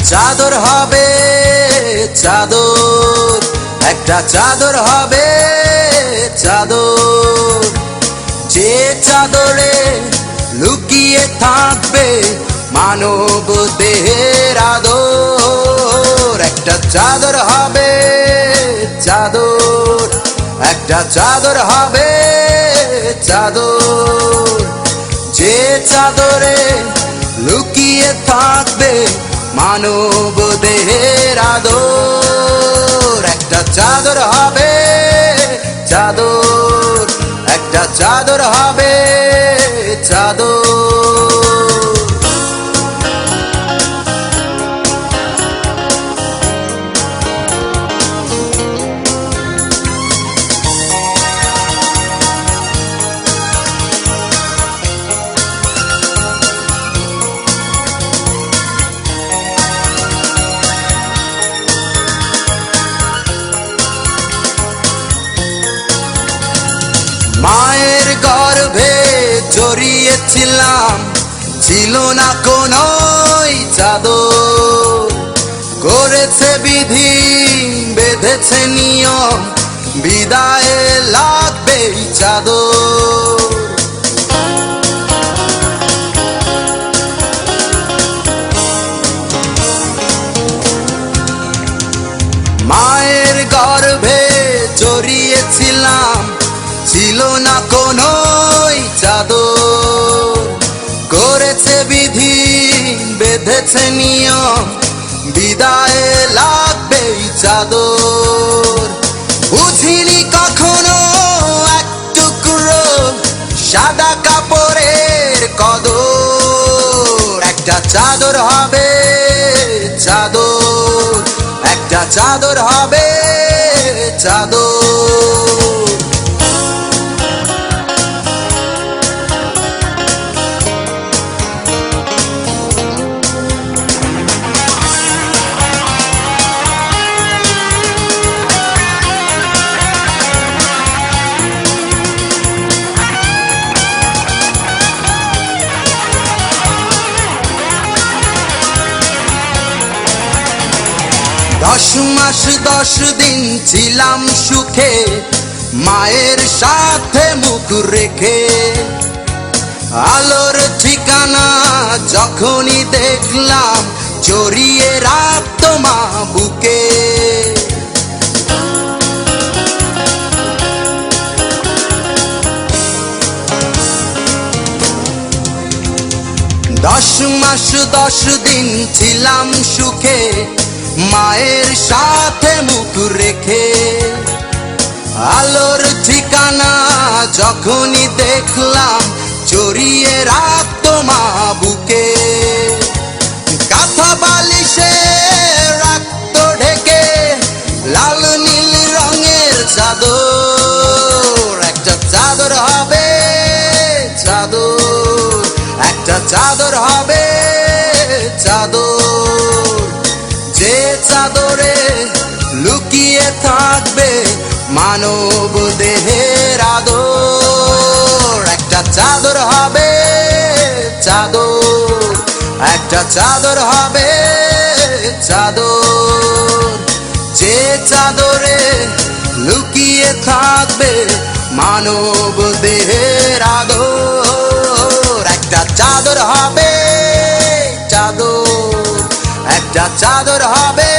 চাদর হবে চাদর, একটা চাদর হবে চাদর, যে চাদরে লুকিয়ে থাকবে মানব দেহের আদর। একটা চাদর হবে চাদর, একটা চাদর হবে চাদর, যে চাদরে লুকিয়ে থাকবে মানব দেহের আদর। একটা চাদর হবে চাদর, একটা চাদর হবে চাদর। মায়ের গর্ভে জড়িয়েছিলাম, ছিল না কোনো চাদর, করেছে বিধি বেঁধেছে নিয়ম, বিদায়ে লাগবে চাদর। মায়ের গর্ভে জড়িয়েছিলাম, ছিল না কোনো চাদর, করেছে বিধি বেঁধেছে নিয়ম, বিদায়ে লাগবে চাদর। বুঝিনি কখনো এক টুকরো সাদা কাপড়ের কদর। একটা চাদর হবে চাদর, একটা চাদর হবে চাদর। দশ মাস 10 দিন ছিলাম সুখে, মায়ের সাথে মুখ রেখে। আলোর ঠিকানা যখনই দেখলাম, জড়িয়ে রাখত মা বুকে। 10 মাস 10 দিন ছিলাম সুখে, মায়ের সাথে মুখ রেখে। আলোর ঠিকানা যখনই দেখলাম, জড়িয়ে রাখত মা বুকে। কাঁথা বালিশে রাখত ঢেকে লাল নীল রঙের চাদর। একটা চাদর হবে চাদর, একটা চাদর হবে চাদর, যে চাদরে লুকিয়ে থাকবে মানব দেহের আদর। একটা চাদর হবে চাদর, একটা চাদর হবে চাদর, যে চাদরে লুকিয়ে থাকবে মানব দেহের আদর। একটা চাদর হবে চাদর, একটা চাদর হবে